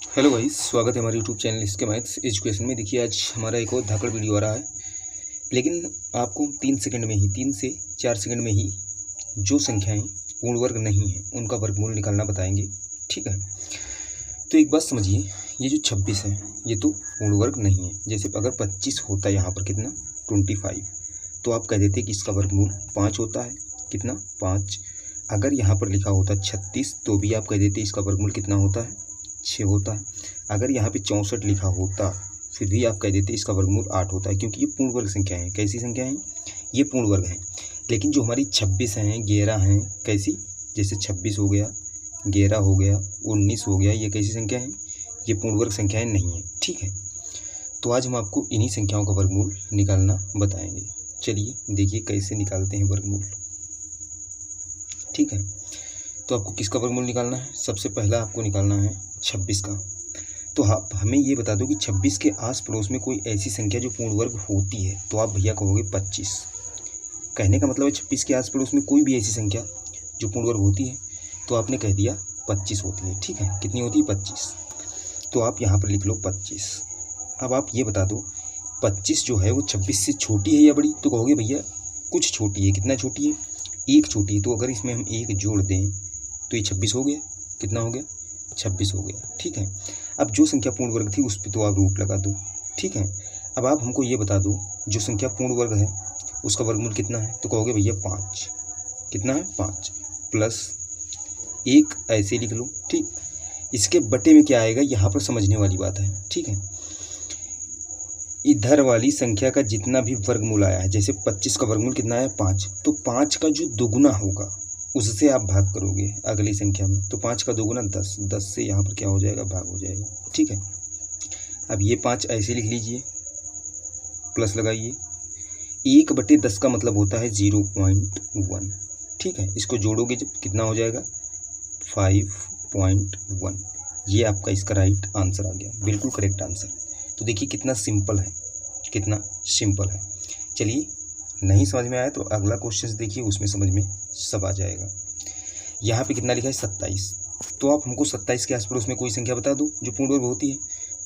Hello guys, स्वागत है हमारे यूट्यूब चैनल इसके मैथ्स एजुकेशन में। देखिए आज हमारा एक और धाकड़ वीडियो आ रहा है, लेकिन आपको 3 सेकंड में ही 3 से 4 सेकंड में ही जो संख्याएं पूर्ण वर्ग नहीं हैं उनका वर्गमूल निकालना बताएंगे। ठीक है, तो एक बात समझिए, ये जो 26 है ये तो पूर्ण वर्ग नहीं है। जैसे अगर 25 होता है यहाँ पर कितना 25, तो आप कह देते कि इसका वर्गमूल 5 होता है। कितना 5। अगर यहाँ पर लिखा होता 36 तो भी आप कह देते इसका वर्गमूल कितना होता है 6 होता है। अगर यहाँ पे 64 लिखा होता फिर भी आप कह देते इसका वर्गमूल 8 होता है, क्योंकि ये पूर्ण वर्ग संख्या है। कैसी संख्या है ये पूर्ण वर्ग है। लेकिन जो हमारी 26 हैं 11 हैं, कैसी, जैसे 26 हो गया 11 हो गया 19 हो गया, ये कैसी संख्या है, ये पूर्ण वर्ग संख्याएं नहीं है। ठीक है, तो आज हम आपको इन्हीं संख्याओं का वर्गमूल निकालना बताएंगे। चलिए देखिए कैसे निकालते हैं वर्गमूल। ठीक है, तो आपको किसका वर्गमूल निकालना है, सबसे पहला आपको निकालना है 26 का। तो आप हमें ये बता दो कि 26 के आस पड़ोस में कोई ऐसी संख्या जो पूर्ण वर्ग होती है, तो आप भैया कहोगे 25। कहने का मतलब है 26 के आस पड़ोस में कोई भी ऐसी संख्या जो पूर्ण वर्ग होती है, तो आपने कह दिया 25 होती है। ठीक है, कितनी होती है 25, तो आप यहाँ पर लिख लो 25। अब आप ये बता दो 25 जो है वो 26 से छोटी है या बड़ी, तो कहोगे भैया कुछ छोटी है। कितना छोटी है, 1 छोटी है। तो अगर इसमें हम 1 जोड़ दें तो ये 26 हो गया। कितना हो गया 26 हो गया। ठीक है, अब जो संख्या पूर्ण वर्ग थी उस पर तो आप रूट लगा दो। ठीक है, अब आप हमको ये बता दो जो संख्या पूर्ण वर्ग है उसका वर्गमूल कितना है, तो कहोगे भैया 5। कितना है 5 प्लस 1 ऐसे लिख लो। ठीक, इसके बटे में क्या आएगा यहाँ पर समझने वाली बात है। ठीक है, इधर वाली संख्या का जितना भी वर्गमूल आया है, जैसे 25 का वर्गमूल कितना आया 5, तो 5 का जो दोगुना होगा उससे आप भाग करोगे अगली संख्या में, तो 5 का दोगुना 10, 10 से यहाँ पर क्या हो जाएगा भाग हो जाएगा। ठीक है, अब ये 5 ऐसे लिख लीजिए, प्लस लगाइए। 1/10 का मतलब होता है 0.1। ठीक है, इसको जोड़ोगे जब कितना हो जाएगा 5.1। ये आपका इसका राइट आंसर आ गया, बिल्कुल करेक्ट आंसर। तो देखिए कितना सिंपल है, कितना सिंपल है। चलिए नहीं समझ में आया तो अगला क्वेश्चन देखिए, उसमें समझ में सब आ जाएगा। यहाँ पे कितना लिखा है 27, तो आप हमको 27 के आस पड़ोस में कोई संख्या बता दो जो पूर्ण वर्ग होती है,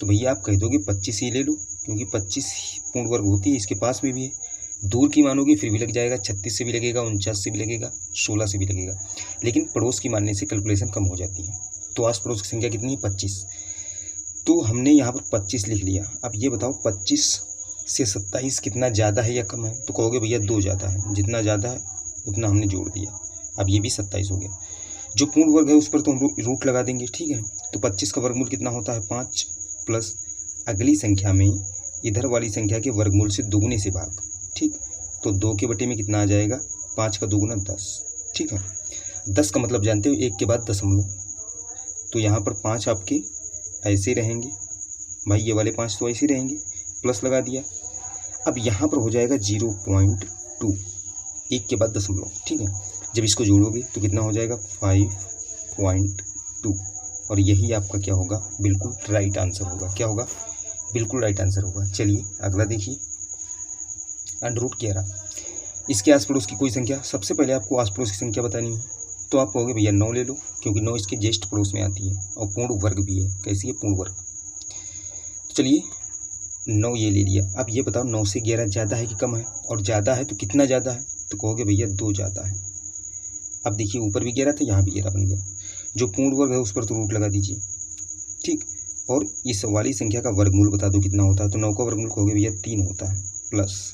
तो भैया आप कह दोगे 25 ही ले लो, क्योंकि 25 पूर्ण वर्ग होती है। इसके पास में भी है, दूर की मानोगे फिर भी लग जाएगा, 36 से भी लगेगा, 49 से भी लगेगा, 16 से भी लगेगा, लेकिन पड़ोस की मानने से कैलकुलेशन कम हो जाती है। तो आस पड़ोस की संख्या कितनी है 25, तो हमने यहाँ पर 25 लिख लिया। अब ये बताओ 25 से 27 कितना ज़्यादा है या कम है, तो कहोगे भैया 2 ज़्यादा है। जितना ज़्यादा है उतना हमने जोड़ दिया, अब ये भी 27 हो गया। जो पूर्ण वर्ग है उस पर तो हम रूट लगा देंगे। ठीक है, तो 25 का वर्गमूल कितना होता है 5 प्लस अगली संख्या में इधर वाली संख्या के वर्गमूल से दोगुने से भाग। ठीक, तो 2 के बटे में कितना आ जाएगा 5 का दोगुना 10। ठीक है, 10 का मतलब जानते हो 1 के बाद दशमलव, तो यहाँ पर 5 आपके ऐसे रहेंगे भाई, ये वाले 5 तो ऐसे रहेंगे, प्लस लगा दिया। अब यहाँ पर हो जाएगा 0.2, 1 के बाद दशमलव। ठीक है, जब इसको जोड़ोगे तो कितना हो जाएगा 5.2, और यही आपका क्या होगा, बिल्कुल राइट आंसर होगा। क्या होगा, बिल्कुल राइट आंसर होगा। चलिए अगला देखिए, √11। इसके आस पड़ोस की कोई संख्या, सबसे पहले आपको आस पड़ोस की संख्या बतानी है, तो आप कहोगे भैया 9 ले लो, क्योंकि 9 इसके ज्येष्ठ पड़ोस में आती है और पूर्ण वर्ग भी है। कैसी है, पूर्ण वर्ग। तो चलिए 9 ये ले लिया। अब ये बताओ 9 से 11 ज़्यादा है कि कम है, और ज़्यादा है तो कितना ज़्यादा है, तो कहोगे भैया 2 ज़्यादा है। अब देखिए ऊपर भी 11 था, यहाँ भी 11 बन गया। जो पूर्ण वर्ग है उस पर तो रूट लगा दीजिए। ठीक, और इस वाली संख्या का वर्गमूल बता दो कितना होता है, तो 9 का वर्गमूल कहोगे भैया 3 होता है, प्लस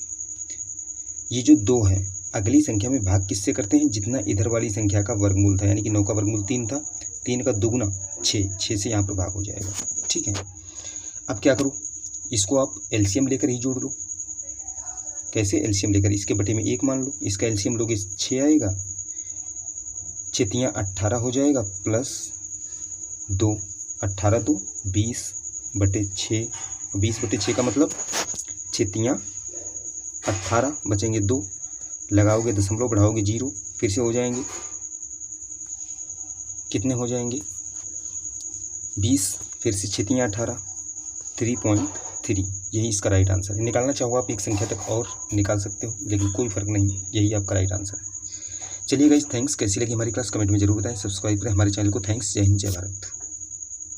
ये जो 2 है अगली संख्या में भाग किससे करते हैं, जितना इधर वाली संख्या का वर्गमूल था, यानी कि 9 का वर्गमूल 3 था, 3 का दोगुना 6, 6 से यहाँ पर भाग हो जाएगा। ठीक है, अब क्या करो, इसको आप एलसीएम लेकर ही जोड़ लो। कैसे, एलसीएम लेकर, इसके बटे में 1 मान लो, इसका एलसीएम लोगे 6 आएगा, 6 18 हो जाएगा, प्लस 2, 18 2 20/6, 20/6 का मतलब 6 18, बचेंगे 2, लगाओगे दशमलव, बढ़ाओगे 0, फिर से हो जाएंगे, कितने हो जाएंगे 20, फिर से 6 18, 3.3। यही इसका राइट आंसर है। निकालना चाहो आप एक संख्या तक और निकाल सकते हो, लेकिन कोई फ़र्क नहीं है, यही आपका राइट आंसर है। चलिए गाइस, थैंक्स। कैसी लगी हमारी क्लास कमेंट में जरूर बताएं, सब्सक्राइब करें हमारे चैनल को। थैंक्स, जय हिंद, जय भारत।